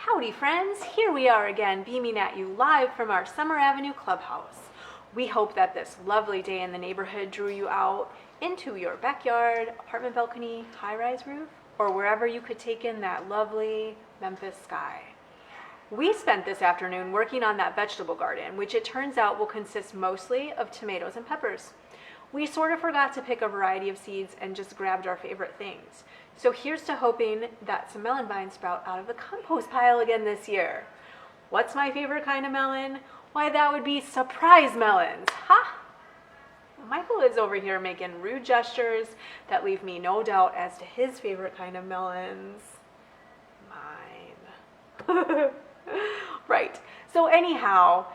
Howdy friends, here we are again beaming at you live from our Summer Avenue clubhouse. We hope that this lovely day in the neighborhood drew you out into your backyard, apartment balcony, high-rise roof, or wherever you could take in that lovely Memphis sky. We spent this afternoon working on that vegetable garden, which it turns out will consist mostly of tomatoes and peppers. We sort of forgot to pick a variety of seeds and just grabbed our favorite things. So here's to hoping that some melon vines sprout out of the compost pile again this year. What's my favorite kind of melon? Why, that would be surprise melons. Ha! Michael is over here making rude gestures that leave me no doubt as to his favorite kind of melons. Mine. Right. So anyhow,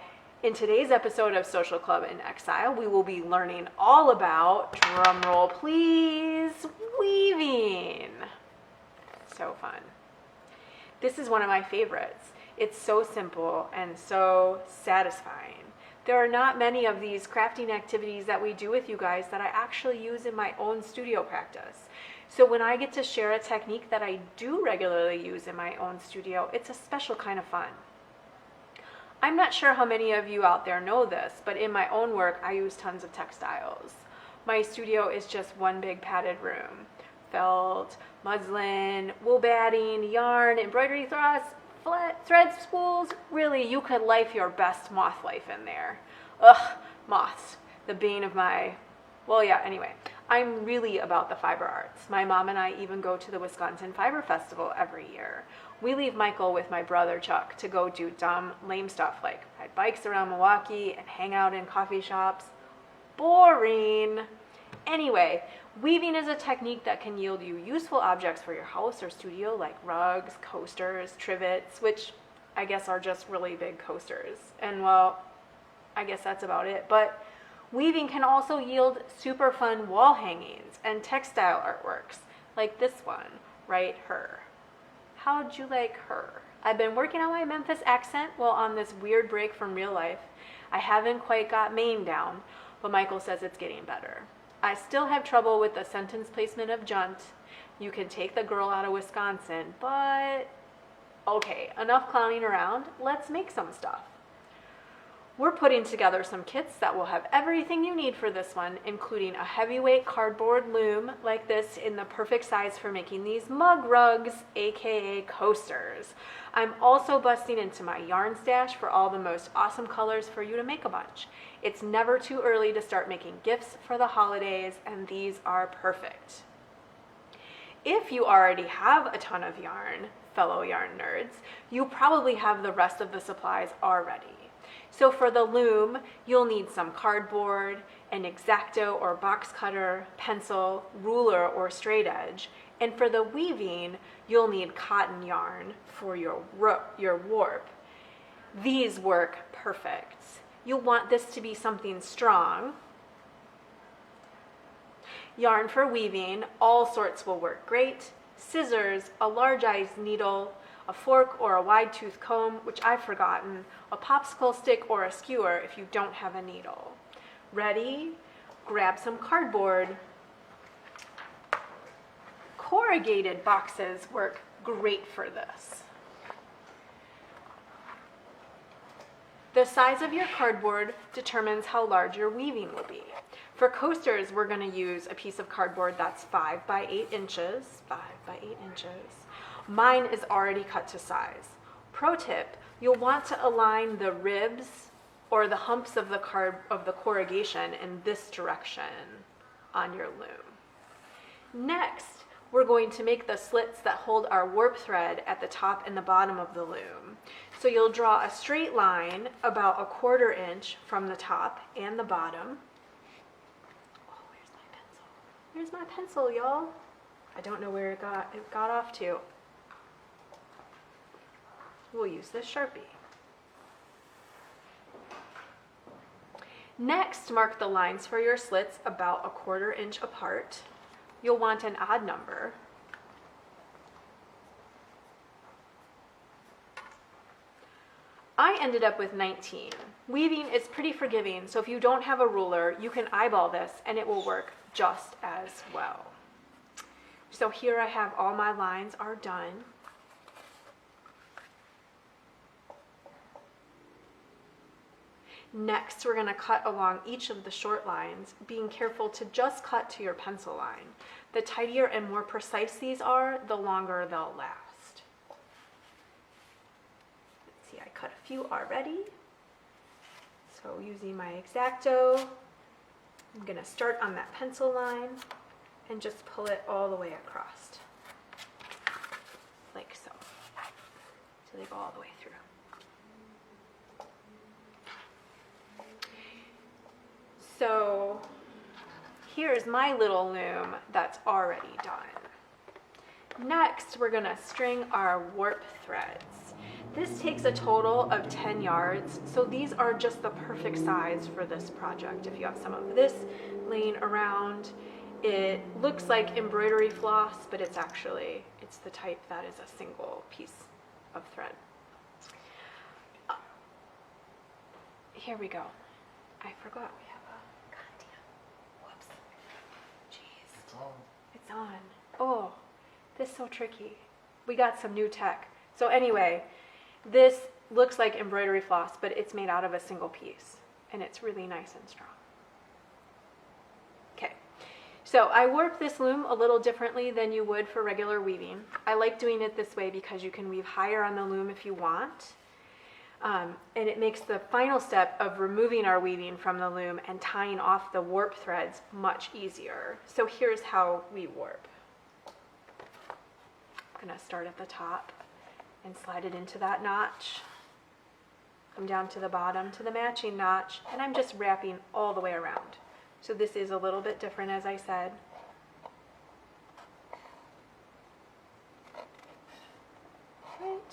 in today's episode of Social Club in Exile, we will be learning all about, drumroll please, weaving. So fun. This is one of my favorites. It's so simple and so satisfying. There are not many of these crafting activities that we do with you guys that I actually use in my own studio practice. So when I get to share a technique that I do regularly use in my own studio, it's a special kind of fun. I'm not sure how many of you out there know this, but in my own work, I use tons of textiles. My studio is just one big padded room. Felt, muslin, wool batting, yarn, embroidery threads, spools. Really, you could life your best moth life in there. Ugh, moths, the bane of my... Well, yeah, anyway. I'm really about the fiber arts. My mom and I even go to the Wisconsin Fiber Festival every year. We leave Michael with my brother Chuck to go do dumb, lame stuff like ride bikes around Milwaukee and hang out in coffee shops. Boring. Anyway, weaving is a technique that can yield you useful objects for your house or studio like rugs, coasters, trivets, which I guess are just really big coasters. And well, I guess that's about it. But weaving can also yield super fun wall hangings and textile artworks like this one, right? Her. How'd you like her? I've been working on my Memphis accent while on this weird break from real life. I haven't quite got Maine down, but Michael says it's getting better. I still have trouble with the sentence placement of junt. You can take the girl out of Wisconsin, but okay, enough clowning around. Let's make some stuff. We're putting together some kits that will have everything you need for this one, including a heavyweight cardboard loom like this in the perfect size for making these mug rugs, aka coasters. I'm also busting into my yarn stash for all the most awesome colors for you to make a bunch. It's never too early to start making gifts for the holidays, and these are perfect. If you already have a ton of yarn, fellow yarn nerds, you probably have the rest of the supplies already. So for the loom, you'll need some cardboard, an X-Acto or box cutter, pencil, ruler or straight edge. And for the weaving, you'll need cotton yarn for your warp. These work perfect. You'll want this to be something strong. Yarn for weaving, all sorts will work great. Scissors, a large-sized needle, a fork or a wide tooth comb, which I've forgotten, a popsicle stick or a skewer if you don't have a needle. Ready? Grab some cardboard. Corrugated boxes work great for this. The size of your cardboard determines how large your weaving will be. For coasters, we're going to use a piece of cardboard that's 5 by 8 inches. 5 by 8 inches. Mine is already cut to size. Pro tip, you'll want to align the ribs or the humps of the corrugation in this direction on your loom. Next, we're going to make the slits that hold our warp thread at the top and the bottom of the loom. So you'll draw a straight line about 1/4 inch from the top and the bottom. Oh, where's my pencil? Where's my pencil, y'all? I don't know where it got off to. We'll use this Sharpie. Next, mark the lines for your slits about 1/4 inch apart. You'll want an odd number. I ended up with 19. Weaving is pretty forgiving, so if you don't have a ruler, you can eyeball this and it will work just as well. So here I have all my lines are done. Next, we're going to cut along each of the short lines, being careful to just cut to your pencil line. The tidier and more precise these are, the longer they'll last. Let's see, I cut a few already. So using my X-Acto, I'm going to start on that pencil line and just pull it all the way across, like so. So they go all the way through. So here's my little loom that's already done. Next, we're going to string our warp threads. This takes a total of 10 yards, so these are just the perfect size for this project. If you have some of this laying around, it looks like embroidery floss, but it's the type that is a single piece of thread. Here we go. I forgot we have a, goddamn, whoops. Jeez. It's on. Oh, this is so tricky. We got some new tech. So anyway, this looks like embroidery floss, but it's made out of a single piece, and it's really nice and strong. Okay, so I warp this loom a little differently than you would for regular weaving. I like doing it this way because you can weave higher on the loom if you want, and it makes the final step of removing our weaving from the loom and tying off the warp threads much easier. So here's how we warp. I'm going to start at the top and slide it into that notch, come down to the bottom to the matching notch, and I'm just wrapping all the way around. So this is a little bit different, as I said. Right.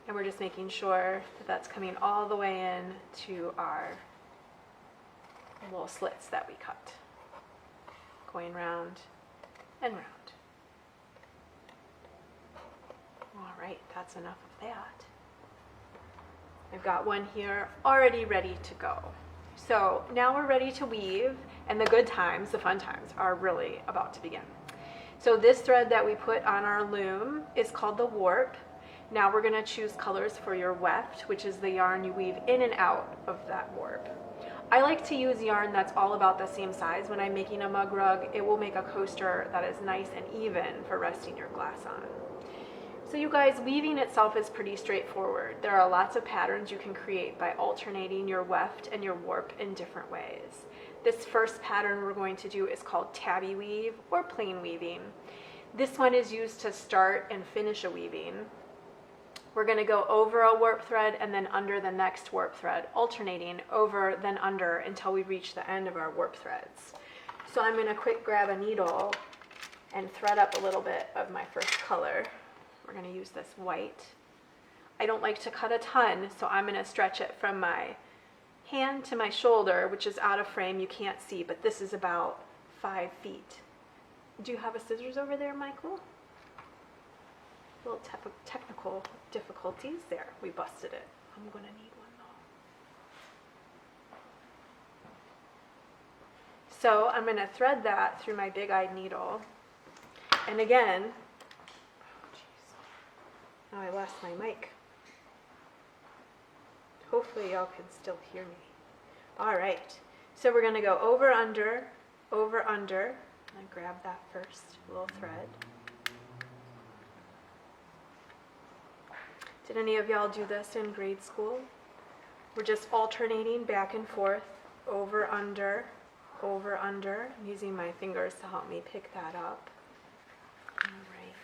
And we're just making sure that that's coming all the way in to our little slits that we cut, going round and round. All right, that's enough of that. I've got one here already ready to go. So now we're ready to weave, and the good times, the fun times, are really about to begin. So this thread that we put on our loom is called the warp. Now we're going to choose colors for your weft, which is the yarn you weave in and out of that warp. I like to use yarn that's all about the same size. When I'm making a mug rug, it will make a coaster that is nice and even for resting your glass on. So you guys, weaving itself is pretty straightforward. There are lots of patterns you can create by alternating your weft and your warp in different ways. This first pattern we're going to do is called tabby weave or plain weaving. This one is used to start and finish a weaving. We're going to go over a warp thread and then under the next warp thread, alternating over then under until we reach the end of our warp threads. So I'm going to quick grab a needle and thread up a little bit of my first color. We're going to use this white. I don't like to cut a ton, so I'm going to stretch it from my hand to my shoulder, which is out of frame. You can't see, but this is about 5 feet. Do you have a scissors over there, Michael? Little technical difficulties there. We busted it. I'm going to need one though. So I'm going to thread that through my big-eyed needle. And again, oh, I lost my mic. Hopefully y'all can still hear me. All right, so we're going to go over, under, over, under. And grab that first little thread. Did any of y'all do this in grade school? We're just alternating back and forth, over, under, over, under. I'm using my fingers to help me pick that up. All right.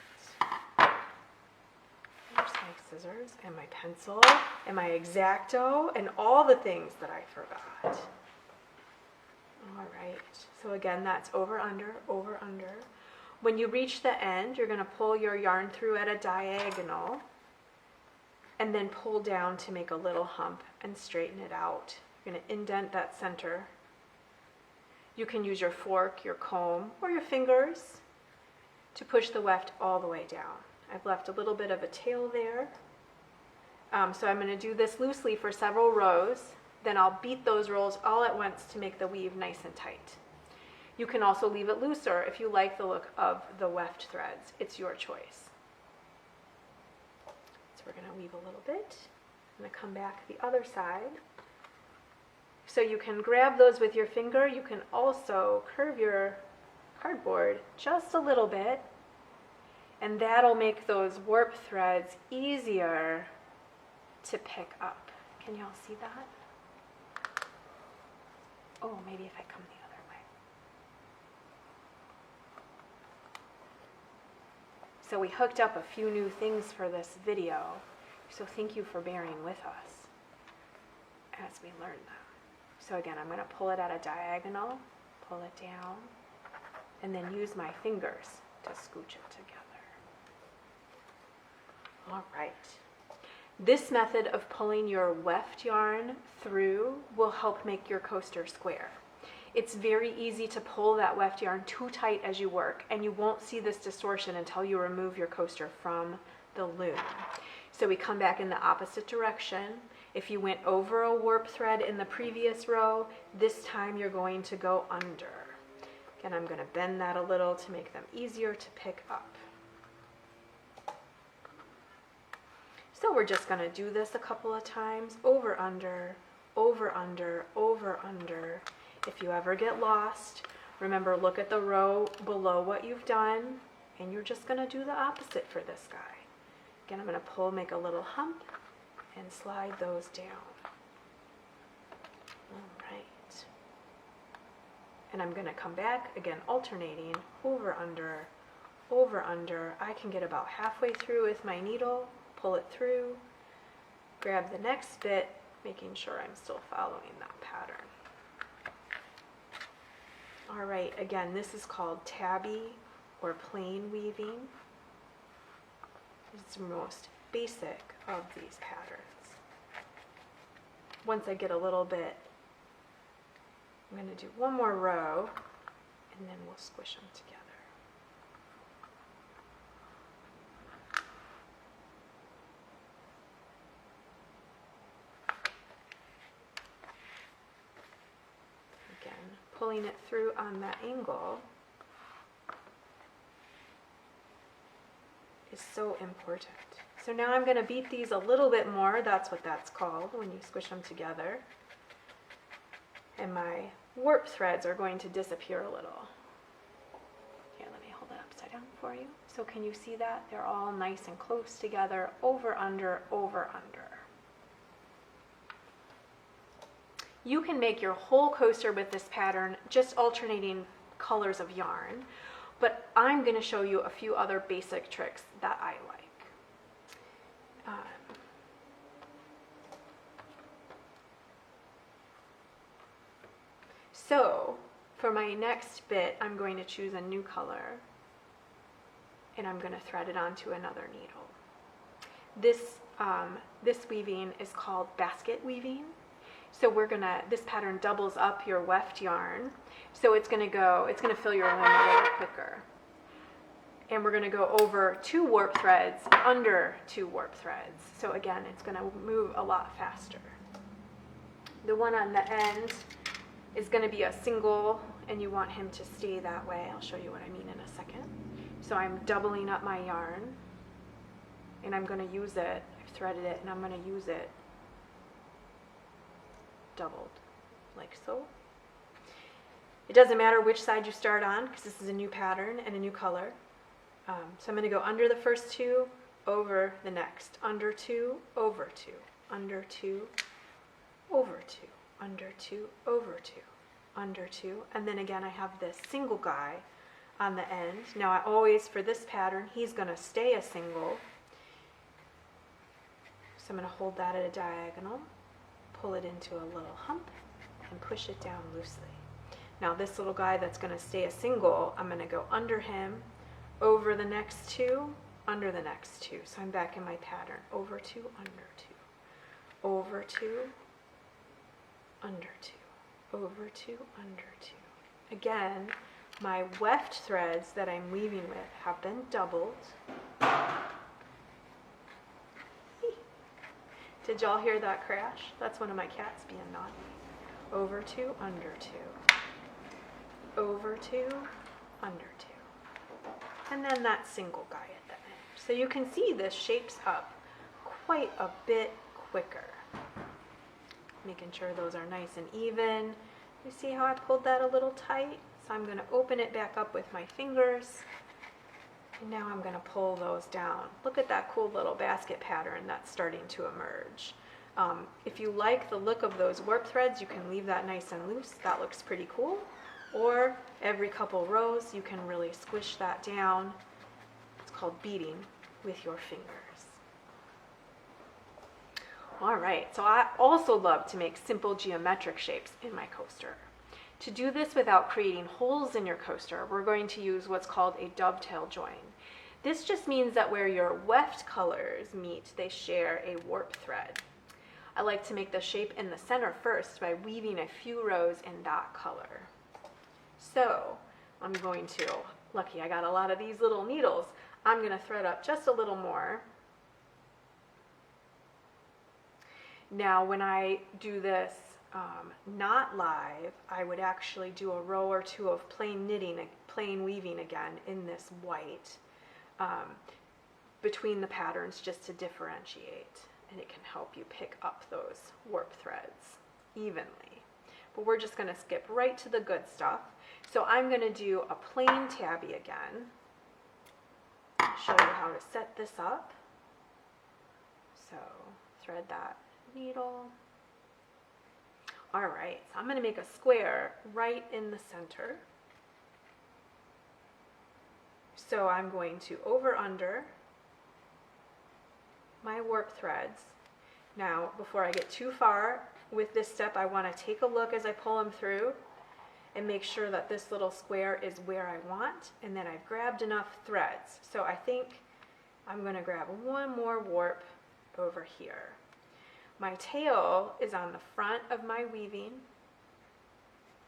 There's my scissors and my pencil and my X-Acto and all the things that I forgot. All right, so again, that's over, under, over, under. When you reach the end, you're going to pull your yarn through at a diagonal and then pull down to make a little hump and straighten it out. You're going to indent that center. You can use your fork, your comb, or your fingers to push the weft all the way down. I've left a little bit of a tail there. So I'm going to do this loosely for several rows. Then I'll beat those rolls all at once to make the weave nice and tight. You can also leave it looser if you like the look of the weft threads. It's your choice. So we're going to weave a little bit. I'm going to come back the other side. So you can grab those with your finger. You can also curve your cardboard just a little bit, and that'll make those warp threads easier to pick up. Can y'all see that? Oh, maybe if I come the other way. So we hooked up a few new things for this video, so thank you for bearing with us as we learn them. So again, I'm going to pull it at a diagonal, pull it down, and then use my fingers to scooch it together. All right. This method of pulling your weft yarn through will help make your coaster square. It's very easy to pull that weft yarn too tight as you work, and you won't see this distortion until you remove your coaster from the loom. So we come back in the opposite direction. If you went over a warp thread in the previous row, this time you're going to go under. Again, I'm going to bend that a little to make them easier to pick up. So we're just going to do this a couple of times, over, under, over, under, over, under. If you ever get lost, remember, look at the row below what you've done, and you're just going to do the opposite for this guy. Again, I'm going to pull, make a little hump, and slide those down. All right. And I'm going to come back, again, alternating, over, under, over, under. I can get about halfway through with my needle, pull it through, grab the next bit, making sure I'm still following that pattern. All right, again, this is called tabby or plain weaving. It's the most basic of these patterns. Once I get a little bit, I'm going to do one more row, and then we'll squish them together. Again, pulling it through on that angle is so important. So now I'm going to beat these a little bit more. That's what that's called when you squish them together. And my warp threads are going to disappear a little. Here, let me hold it upside down for you. So can you see that? They're all nice and close together, over, under, over, under. You can make your whole coaster with this pattern, just alternating colors of yarn, but I'm going to show you a few other basic tricks that I like. So for my next bit, I'm going to choose a new color, and I'm going to thread it onto another needle. This weaving is called basket weaving. So this pattern doubles up your weft yarn. So it's going to fill your loom a little quicker. And we're going to go over 2 warp threads, under 2 warp threads. So again, it's going to move a lot faster. The one on the end is going to be a single, and you want him to stay that way. I'll show you what I mean in a second. So I'm doubling up my yarn, and I'm going to use it. I've threaded it, and I'm going to use it doubled, like so. It doesn't matter which side you start on, because this is a new pattern and a new color. So I'm going to go under the first 2, over the next, under 2, over 2, under 2, over 2, under 2, over 2, under 2, and then again I have this single guy on the end. Now I always, for this pattern, he's going to stay a single. So I'm going to hold that at a diagonal, pull it into a little hump, and push it down loosely. Now this little guy that's going to stay a single, I'm going to go under him, over the next 2, under the next 2. So I'm back in my pattern. Over 2, under 2. Over 2, under 2. Over 2, under 2. Again, my weft threads that I'm weaving with have been doubled. Did y'all hear that crash? That's one of my cats being naughty. Over 2, under 2. Over 2, under 2. And then that single guy at the end. So you can see this shapes up quite a bit quicker. making sure those are nice and even. You see how I pulled that a little tight? So I'm going to open it back up with my fingers. And now I'm going to pull those down. Look at that cool little basket pattern that's starting to emerge. If you like the look of those warp threads, you can leave that nice and loose. That looks pretty cool. Or every couple rows, you can really squish that down. It's called beading with your fingers. All right, so I also love to make simple geometric shapes in my coaster. To do this without creating holes in your coaster, we're going to use what's called a dovetail join. This just means that where your weft colors meet, they share a warp thread. I like to make the shape in the center first by weaving a few rows in that color. So I'm going to, lucky I got a lot of these little needles, I'm going to thread up just a little more. Now when I do this not live, I would actually do a row or two of plain knitting, plain weaving again in this white between the patterns just to differentiate, and it can help you pick up those warp threads evenly. But we're just going to skip right to the good stuff. So I'm going to do a plain tabby again. Show you how to set this up. So thread that needle. All right, so I'm going to make a square right in the center. So I'm going to over under my warp threads. Now, before I get too far with this step, I want to take a look as I pull them through and make sure that this little square is where I want, and then I've grabbed enough threads. So I think I'm going to grab one more warp over here. My tail is on the front of my weaving.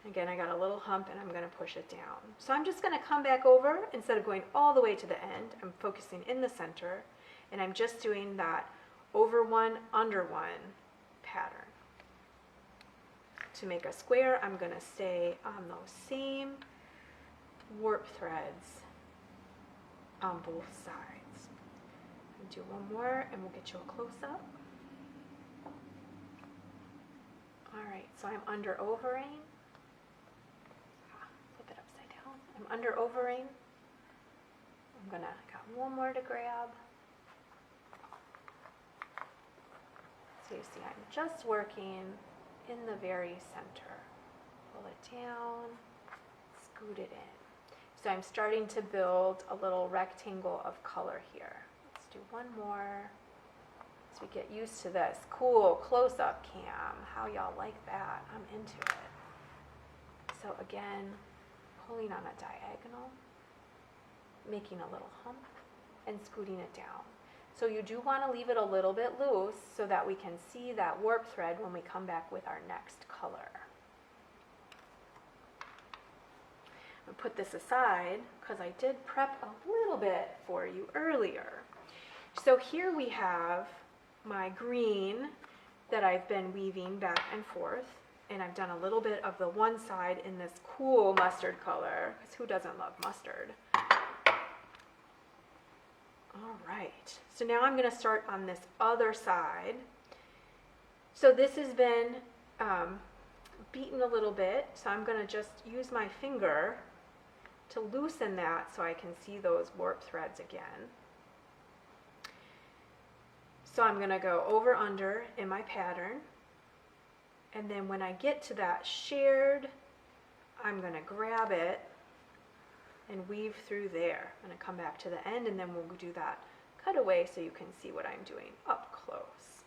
Again, I got a little hump and I'm going to push it down. So I'm just going to come back over. Instead of going all the way to the end, I'm focusing in the center, and I'm just doing that over one, under one pattern. To make a square, I'm going to stay on those same warp threads on both sides. Do one more and we'll get you a close-up. All right, so I'm under overing. Flip it upside down. I'm under overing. Got one more to grab. So you see I'm just working in the very center. Pull it down, scoot it in. So I'm starting to build a little rectangle of color here. Let's do one more as we get used to this. Cool close-up cam. How y'all like that? I'm into it. So again, pulling on a diagonal, making a little hump, and scooting it down. So you do want to leave it a little bit loose so that we can see that warp thread when we come back with our next color. I'll put this aside because I did prep a little bit for you earlier. So here we have my green that I've been weaving back and forth, and I've done a little bit of the one side in this cool mustard color, because who doesn't love mustard? All right, so now I'm going to start on this other side. So this has been beaten a little bit, so I'm going to just use my finger to loosen that so I can see those warp threads again. So I'm going to go over under in my pattern, and then when I get to that shared, I'm going to grab it and weave through there. I'm going to come back to the end, and then we'll do that cutaway so you can see what I'm doing up close.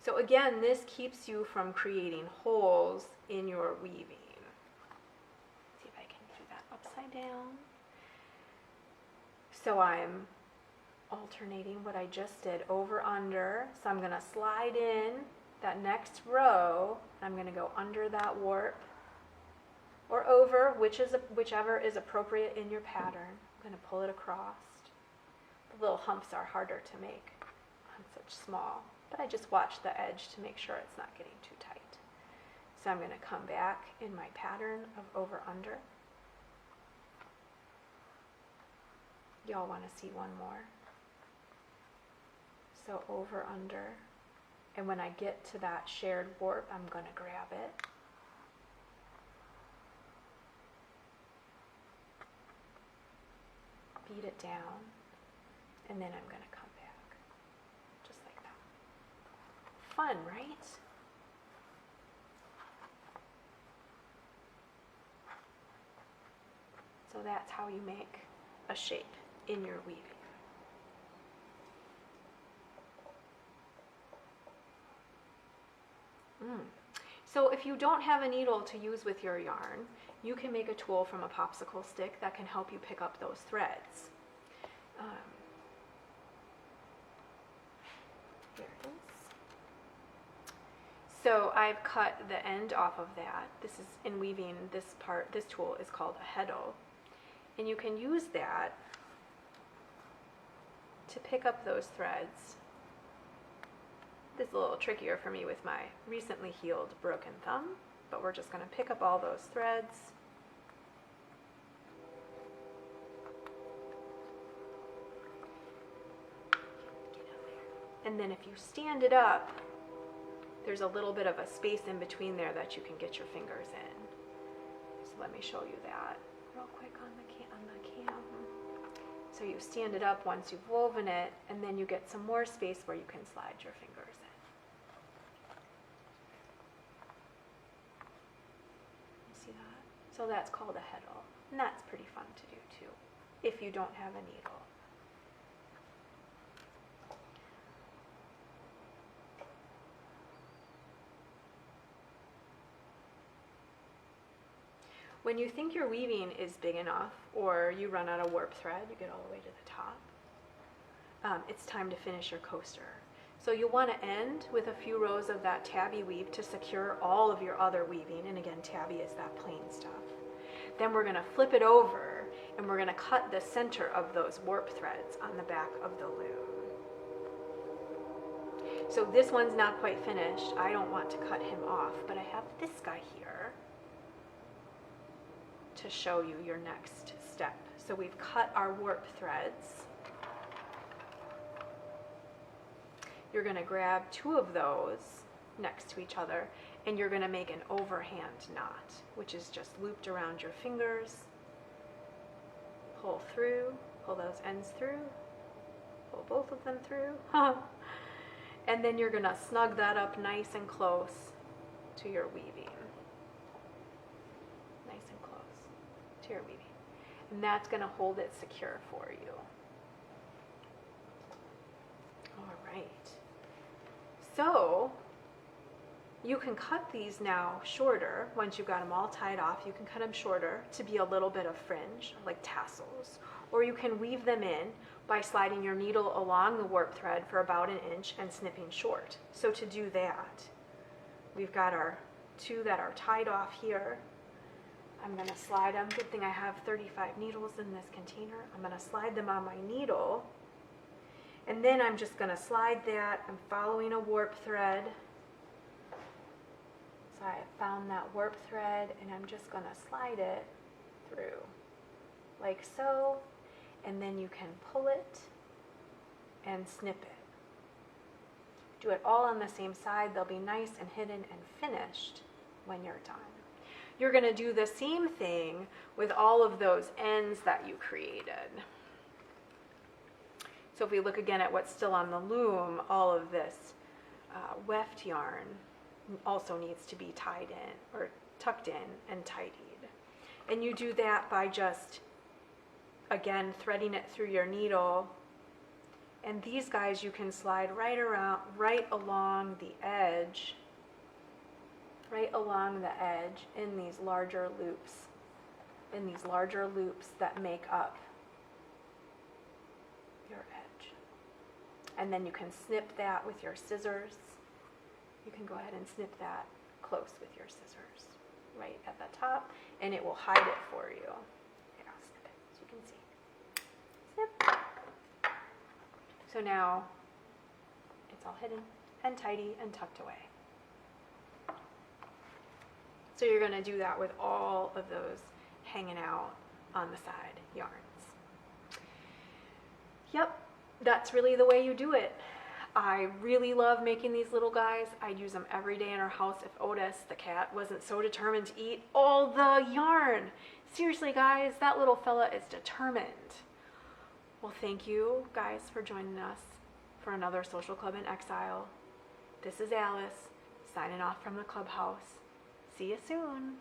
So again, this keeps you from creating holes in your weaving. See if I can do that upside down. So I'm alternating what I just did over under. So I'm going to slide in that next row. I'm going to go under that warp or over, whichever is appropriate in your pattern. I'm going to pull it across. The little humps are harder to make on such small, but I just watch the edge to make sure it's not getting too tight. So I'm going to come back in my pattern of over under. Y'all want to see one more? So over, under, and when I get to that shared warp, I'm going to grab it. Beat it down, and then I'm going to come back, just like that. Fun, right? So that's how you make a shape in your weaving. So if you don't have a needle to use with your yarn, you can make a tool from a popsicle stick that can help you pick up those threads. Here it is. So I've cut the end off of that. This is in weaving, this tool is called a heddle. And you can use that to pick up those threads. This is a little trickier for me with my recently healed broken thumb, but we're just going to pick up all those threads. And then if you stand it up, there's a little bit of a space in between there that you can get your fingers in. So let me show you that real quick on the cam. So you stand it up once you've woven it, and then you get some more space where you can slide your fingers in. You see that? So that's called a heddle, and that's pretty fun to do too, if you don't have a needle. When you think your weaving is big enough, or you run out of warp thread, you get all the way to the top, it's time to finish your coaster. So you'll want to end with a few rows of that tabby weave to secure all of your other weaving, and again, tabby is that plain stuff. Then we're going to flip it over, and we're going to cut the center of those warp threads on the back of the loom. So this one's not quite finished. I don't want to cut him off, but I have this guy here to show you your next step. So we've cut our warp threads. You're going to grab two of those next to each other, and you're going to make an overhand knot, which is just looped around your fingers. Pull through, pull those ends through, pull both of them through, and then you're going to snug that up nice and close to your weaving. Your weaving, and that's going to hold it secure for you. All right, so you can cut these now shorter. Once you've got them all tied off, you can cut them shorter to be a little bit of fringe, like tassels, or you can weave them in by sliding your needle along the warp thread for about 1 inch and snipping short. So to do that, we've got our two that are tied off here. I'm going to slide them. Good thing I have 35 needles in this container. I'm going to slide them on my needle, and then I'm just going to slide that. I'm following a warp thread. So I found that warp thread, and I'm just going to slide it through like so, and then you can pull it and snip it. Do it all on the same side. They'll be nice and hidden and finished when you're done. You're going to do the same thing with all of those ends that you created. So if we look again at what's still on the loom, all of this weft yarn also needs to be tied in or tucked in and tidied. And you do that by just, again, threading it through your needle. And these guys you can slide right along the edge. Right along the edge in these larger loops, that make up your edge. And then you can snip that with your scissors. You can go ahead and snip that close with your scissors, right at the top, and it will hide it for you. Here, I'll snip it so you can see. Snip. So now it's all hidden and tidy and tucked away. So you're going to do that with all of those hanging out on the side yarns. Yep, that's really the way you do it. I really love making these little guys. I'd use them every day in our house if Otis, the cat, wasn't so determined to eat all the yarn. Seriously, guys, that little fella is determined. Well, thank you, guys, for joining us for another Social Club in Exile. This is Alice, signing off from the clubhouse. See you soon.